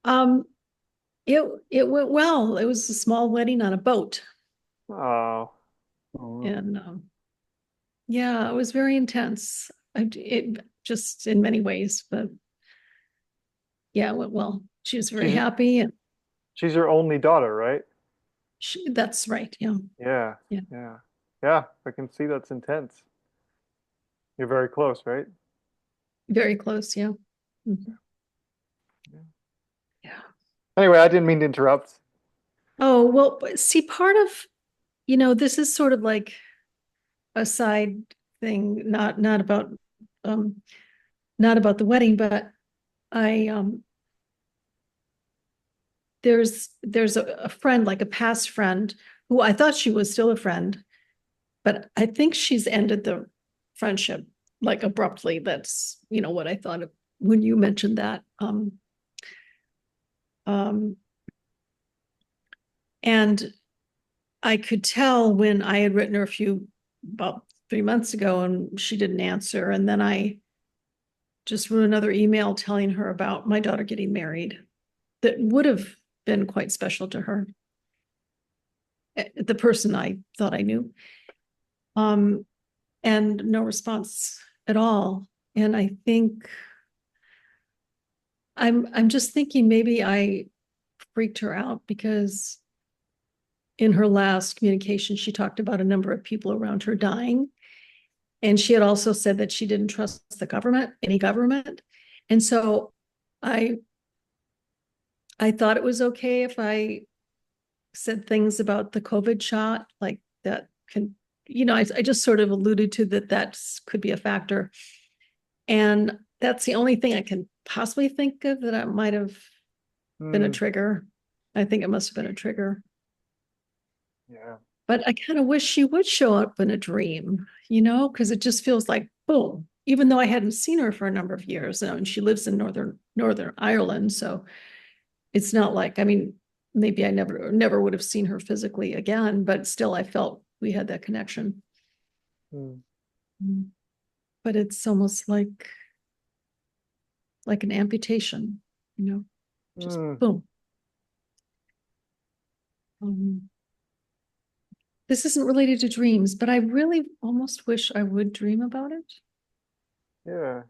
um it it went well. It was a small wedding on a boat. Oh. And yeah, it was very intense. It just in many ways, but yeah, it went well. She was very She's happy, and she's your only daughter, right? that's right. Yeah, Yeah. yeah, Yeah. Yeah. I can see that's intense. You're very close, right? very close. Yeah. Mhm. Yeah. Yeah. Anyway, I didn't mean to interrupt. Oh, well, see, part of, this is sort of like a side thing, um not about the wedding, but I there's a friend, like a past friend, who I thought she was still a friend, but I think she's ended the friendship like abruptly. That's, what I thought of when you mentioned that. Um, and I could tell when I had written her about 3 months ago and she didn't answer. And then I just wrote another email telling her about my daughter getting married that would have been quite special to her, the person I thought I knew. And no response at all. And I think I'm just thinking maybe I freaked her out because in her last communication, she talked about a number of people around her dying. And she had also said that she didn't trust the government, any government. And so I I thought it was okay if I said things about the COVID shot, like that can, I just sort of alluded to that could be a factor. And that's the only thing I can possibly think of that might have been a Mm. trigger. I think it must have been a trigger. Yeah. But I kind of wish she would show up in a dream, because it just feels like boom, even though I hadn't seen her for a number of years, and she lives in Northern Ireland, so it's not like, I mean, maybe I never would have seen her physically again, but still I felt we had that connection. Mm. But it's almost like an amputation, just Mm. boom. This isn't related to dreams, but I really almost wish I would dream about it. Yeah.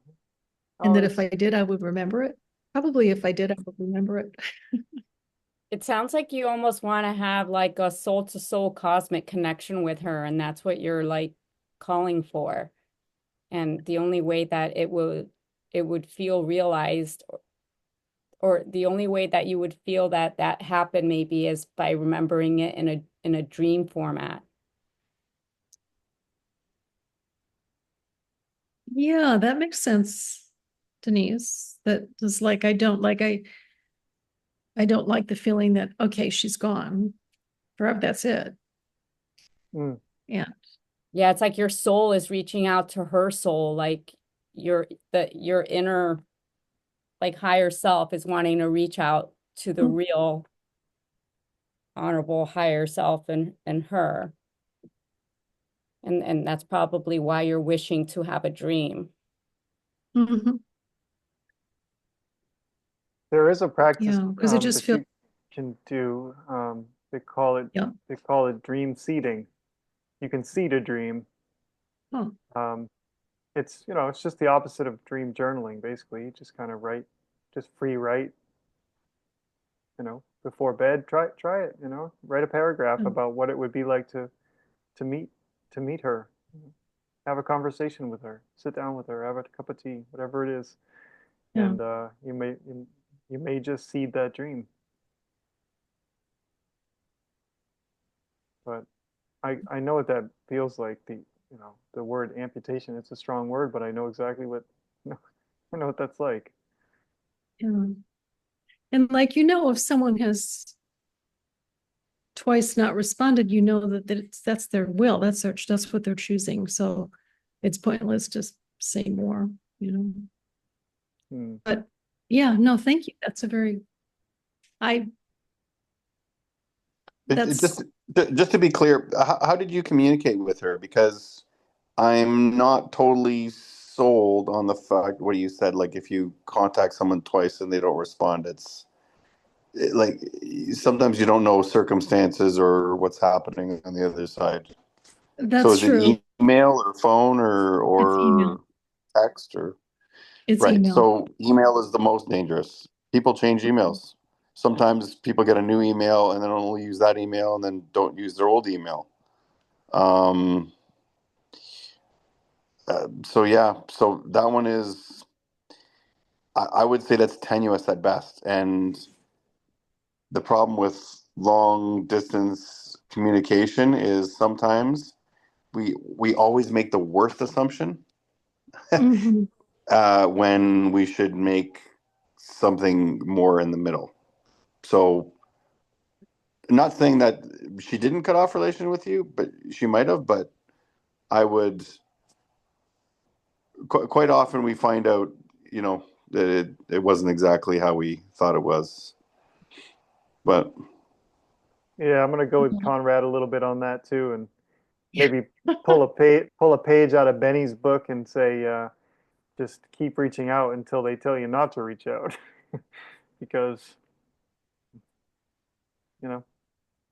And Oh, that if I did, I would remember it. Probably if I did, I would remember it. It sounds like you almost want to have like a soul to soul cosmic connection with her, and that's what you're like calling for. And the only way that it would feel realized, or the only way that you would feel that that happened maybe is by remembering it in a dream format. Yeah, that makes sense, Denise. That is like I don't like the feeling that okay, she's gone forever. That's it. mm. Yeah. Yeah, it's like your soul is reaching out to her soul, like your inner like higher self is wanting to reach out to the real honorable higher self in her. And that's probably why you're wishing to have a dream. Mhm. There is a practice Yeah, because it just that feels, you can do. yeah. They call it dream seeding. You can seed a dream. Oh. Um, it's it's just the opposite of dream journaling. Basically, you just kind of write, just free write. Before bed. Try it. Write a paragraph Oh, about what it would be like to meet to meet her. Have a conversation with her. Sit down with her. Have a cup of tea. Whatever it is, yeah. and you may just seed that dream. But I know what that feels like. The word amputation. It's a strong word, but I know exactly what I know what that's like. Yeah. And like, if someone has twice not responded, that's their will. That's what they're choosing. So it's pointless to say more, you know. Hmm. But yeah, no, thank you. That's a very I It that's just to be clear, how did you communicate with her? Because I'm not totally sold on the fact what you said. Like if you contact someone twice and they don't respond, like sometimes you don't know circumstances or what's happening on the other side. So that's is it true. email or phone It's email. or text or It's right? email. So email is the most dangerous. People change emails. Sometimes people get a new email and then only use that email and then don't use their old email. Um, so yeah, so that one is, I would say that's tenuous at best. And the problem with long distance communication is sometimes we always make the worst assumption Mhm. when we should make something more in the middle. So, not saying that she didn't cut off relation with you, but she might have. But I would quite often we find out, that it wasn't exactly how we thought it was. But Yeah, I'm gonna go with Conrad a little bit on that too, and maybe pull a page out of Benny's book and say, just keep reaching out until they tell you not to reach out, because you know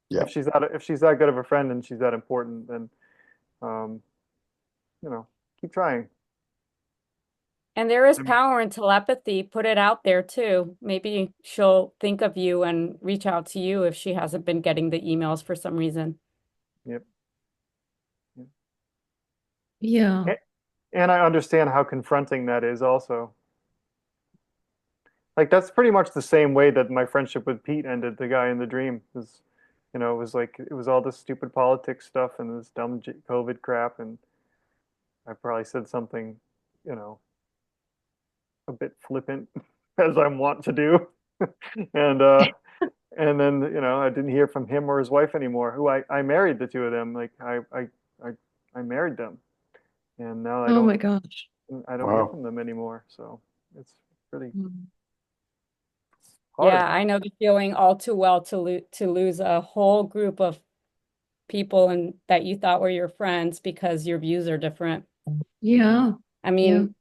yeah, if she's that good of a friend and she's that important, then um, keep trying. And there is power in telepathy. Put it out there too. Maybe she'll think of you and reach out to you if she hasn't been getting the emails for some reason. Yep. Yep. Yeah. And I understand how confronting that is also. Like that's pretty much the same way that my friendship with Pete ended, the guy in the dream. It was like it was all this stupid politics stuff and this dumb COVID crap, and I probably said something, you know, a bit flippant, as I'm wont to do, and and then I didn't hear from him or his wife anymore. Who I married the two of them. Like I married them, and now I Oh don't my gosh. I don't hear Wow. from them anymore. So it's really Mm. hard. Yeah, I know the feeling all too well to lose a whole group of people and that you thought were your friends because your views are different. Yeah, I yeah. mean,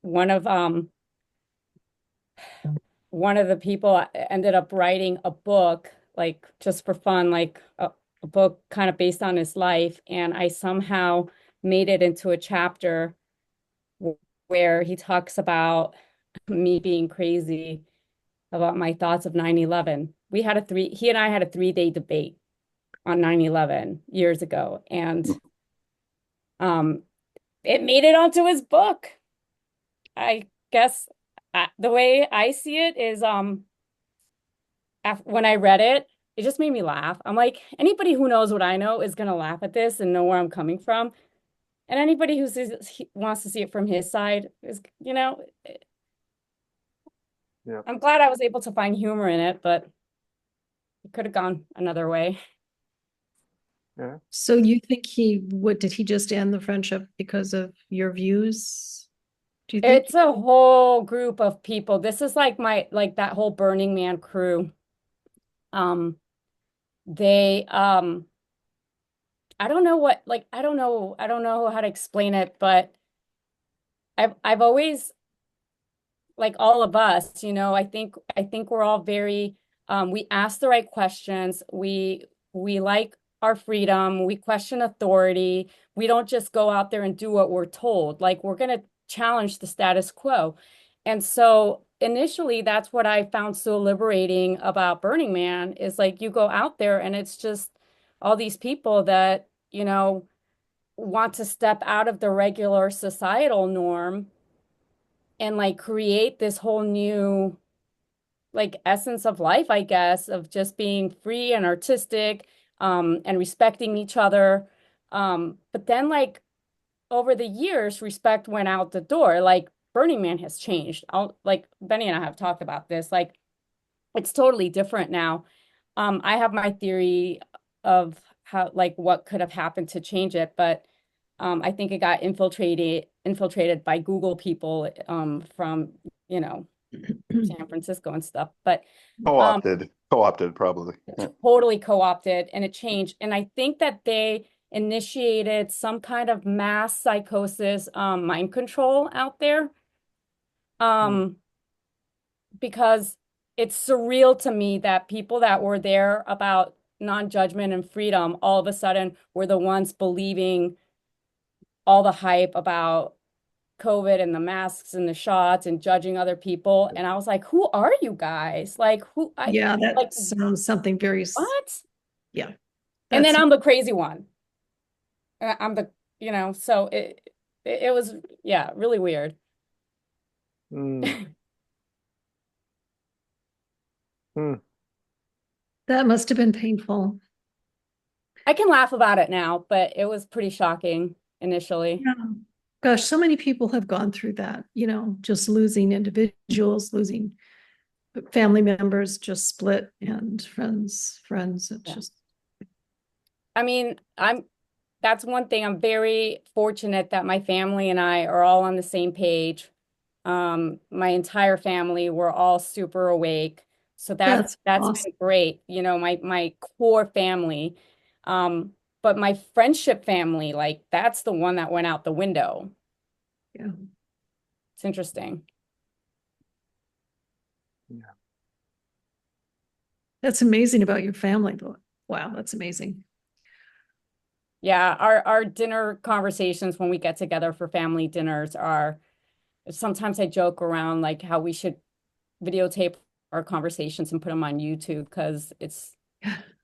one of um one of the people ended up writing a book like just for fun, like a book kind of based on his life, and I somehow made it into a chapter where he talks about me being crazy about my thoughts of 9/11. He and I had a 3-day debate on 9/11 years ago, and um it made it onto his book. I guess the way I see it is when I read it, it just made me laugh. I'm like, anybody who knows what I know is gonna laugh at this and know where I'm coming from. And anybody who wants to see it from his side is, Yeah. I'm glad I was able to find humor in it, but it could have gone another way. Yeah. So you think what did he just end the friendship because of your views? Do you think? It's a whole group of people. This is like that whole Burning Man crew. Um, they I don't know I don't know how to explain it, but I've always, like all of us, I think we're all very we ask the right questions. We like our freedom. We question authority. We don't just go out there and do what we're told. Like we're going to challenge the status quo. And so initially that's what I found so liberating about Burning Man is like you go out there and it's just all these people that, want to step out of the regular societal norm and like create this whole new like essence of life, I guess, of just being free and artistic, and respecting each other. But then like over the years, respect went out the door. Like Burning Man has changed. Like Benny and I have talked about this. Like it's totally different now. I have my theory of how like what could have happened to change it, but I think it got infiltrated by Google people from, you know, San Francisco and stuff. But um, Co-opted, probably. Yeah. totally co-opted and it changed. And I think that they initiated some kind of mass psychosis, mind control out there. Hmm. Um, because it's surreal to me that people that were there about non-judgment and freedom all of a sudden were the ones believing all the hype about COVID and the masks and the shots and judging other people. And I was like, who are you guys? Like Yeah, like that sounds something very, what? yeah, And then that's, I'm the crazy one. I'm the, so it was, yeah, really weird. Mm. Hmm. that must have been painful. I can laugh about it now, but it was pretty shocking initially. Yeah. Gosh, so many people have gone through that, just losing individuals, losing family members, just split and friends. It's Yeah. just, I mean, that's one thing. I'm very fortunate that my family and I are all on the same page. My entire family, we're all super awake. So that's that's awesome. been great, my core family. But my friendship family, like that's the one that went out the window. Yeah. It's interesting. Yeah. That's amazing about your family, though. Wow, that's amazing. Yeah, our dinner conversations when we get together for family dinners are sometimes I joke around like how we should videotape our conversations and put them on YouTube because it's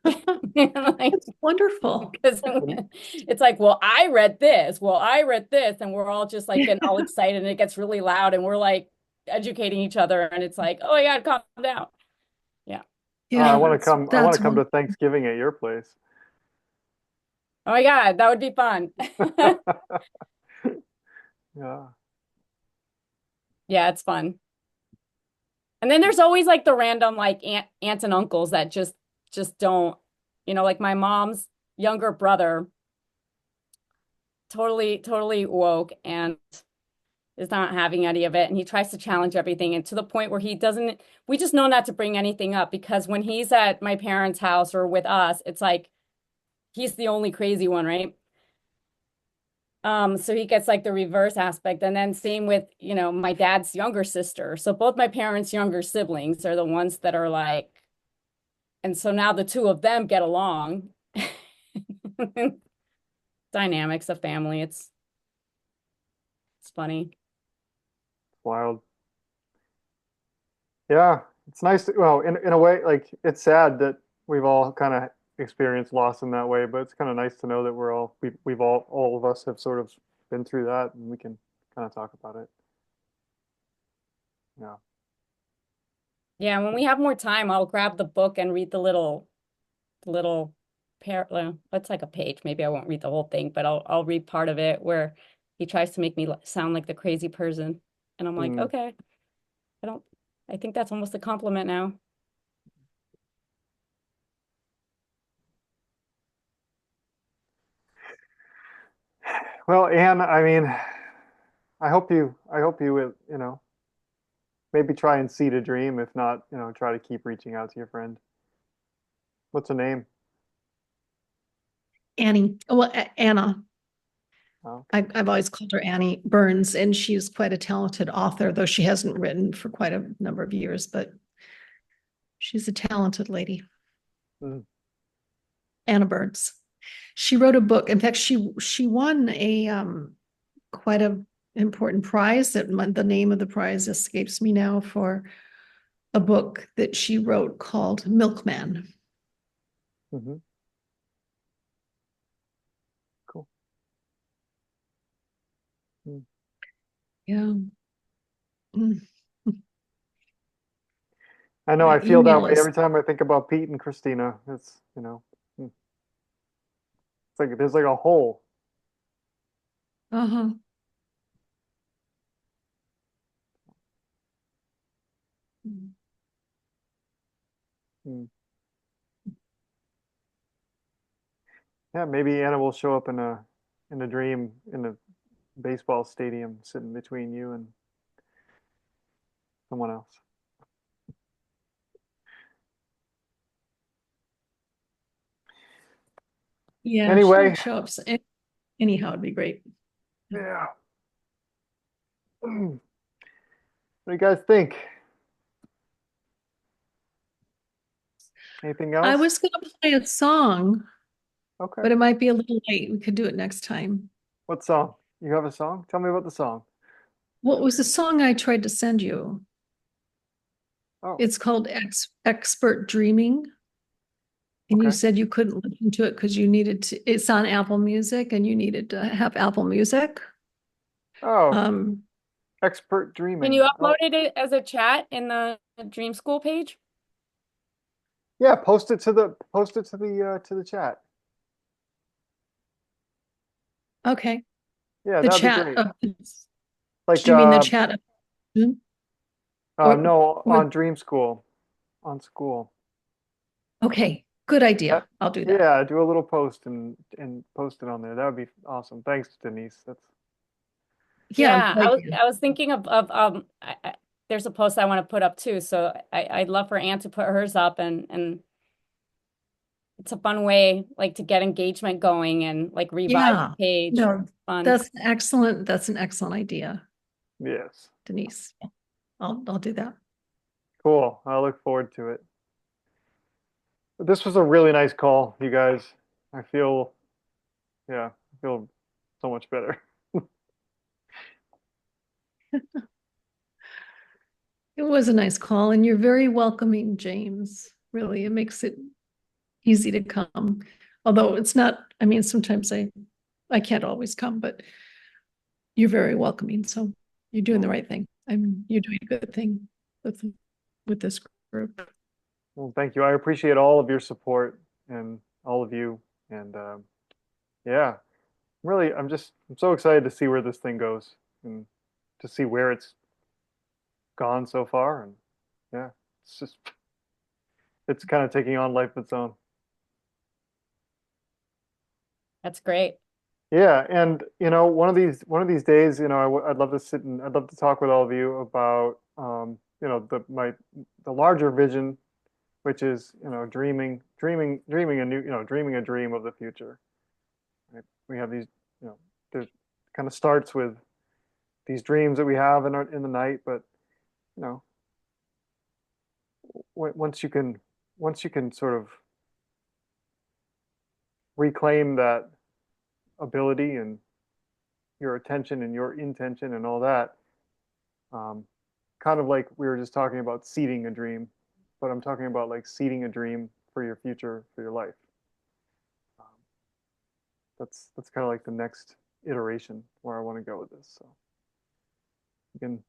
like It's wonderful. because it's like, well, I read this, and we're all just like getting all excited and it gets really loud and we're like educating each other and it's like, oh my God, calm down. Yeah. I Yeah, want to come. I want that's to come to wonderful. Thanksgiving at your place. Oh my God, that would be fun. Yeah. Yeah, it's fun. And then there's always like the random like aunts and uncles that just don't, like my mom's younger brother totally woke and is not having any of it. And he tries to challenge everything, and to the point where he doesn't, we just know not to bring anything up, because when he's at my parents' house or with us, it's like he's the only crazy one, right? So he gets like the reverse aspect. And then same with, my dad's younger sister. So both my parents' younger siblings are the ones that are like, and so now the two of them get along. Dynamics of family. It's funny. Wild. Yeah, it's nice to, well, in a way, like it's sad that we've all kind of experienced loss in that way, but it's kind of nice to know that we've all of us have sort of been through that, and we can kind of talk about it. Yeah. Yeah, when we have more time, I'll grab the book and read the little it's like a page. Maybe I won't read the whole thing, but I'll read part of it where he tries to make me sound like the crazy person. And I'm like, Mm. okay, I think that's almost a compliment now. Well, Anne, I mean, I hope you will, maybe try and seed a dream. If not, try to keep reaching out to your friend. What's her name? Annie. Well, Anna. Oh, I've always called her Annie Burns, and she's quite a talented author, though she hasn't written for quite a number of years, but she's a talented lady. mm, Anna Burns. She wrote a book. In fact, she won a quite a important prize. That the name of the prize escapes me now, for a book that she wrote called Milkman. hmm Cool. Mm. Yeah. Mm. I know My I feel that email way is every time I think about Pete and Christina. It's like there's like a hole. uh-huh. Mm. Yeah, maybe Anna will show up in a dream in a baseball stadium, sitting between you and someone else. Yeah, she Anyway, would show up. Anyhow, it'd be great. yeah. What do you guys think? Anything I else? was going to play a song, Okay. but it might be a little late. We could do it next time. What song? You have a song? Tell me about the song. What was the song I tried to send you? Oh, It's called Expert Dreaming. And you okay. said you couldn't listen to it because you needed to, it's on Apple Music and you needed to have Apple Music. Oh, Um, expert Can you dreaming. upload Oh, it as a chat in the Dream School page? yeah. Post it to the chat. okay. Yeah, The that'd be chat great. of, Like did you mean the chat of Zoom? Or, no, or on Dream School, on school. okay, good That, idea. I'll do that. yeah, do a little post and post it on there. That would be awesome. Thanks, Denise. That's Yeah, I'm Yeah, I glad was you. I was thinking of there's a post I want to put up too. So I'd love for Anne to put hers up, and it's a fun way like to get engagement going and like revive the Yeah, page. no, Fun. that's excellent. That's an excellent idea, yes. Denise. I'll do that. Cool. I look forward to it. This was a really nice call, you guys. I feel, yeah, I feel so much better. It was a nice call, and you're very welcoming, James. Really, it makes it easy to come. Although it's not, I mean, sometimes I can't always come, but you're very welcoming. So you're doing the Well, right thing. You're doing a good thing with this group. well, thank you. I appreciate all of your support and all of you. And yeah, I'm so excited to see where this thing goes and to see where it's gone so far. And yeah, it's just, it's kind of taking on life of its own. That's great. Yeah, and one of these days, I'd love to sit and I'd love to talk with all of you about the larger vision, which is dreaming a new dreaming a dream of the future. Right? We have these, there's kind of starts with these dreams that we have in the night, but you know, once you can sort of reclaim that ability and your attention and your intention and all that, um, kind of like we were just talking about seeding a dream, but I'm talking about like seeding a dream for your future, for your life. Um, that's kind of like the next iteration where I want to go with this. So we can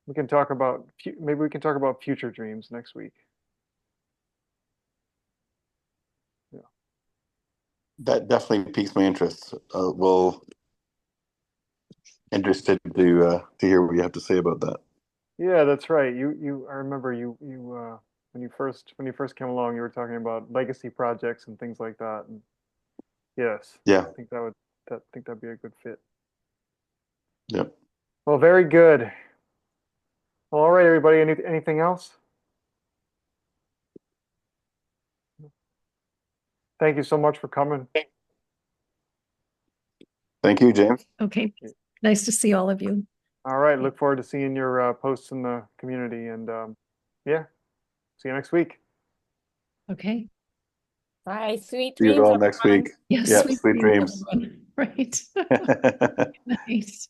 we can talk about maybe we can talk about future dreams next week. Yeah. That definitely piques my interest. We'll interested to hear what you have to say about that. Yeah, that's right. I remember when you first came along, you were talking about legacy projects and things like that. And yes, Yeah. I think that'd be a good fit. Yep. Well, very good. Well, all right, everybody. Anything else? Thank you so much for coming. Thank you, James. Okay, nice to see all of you. All right, look forward to seeing your posts in the community, and yeah, see you next week. Okay, Bye. Sweet See you dreams, all next everyone. week. yes, Yeah, sweet sweet dreams. everyone. Right. Nice.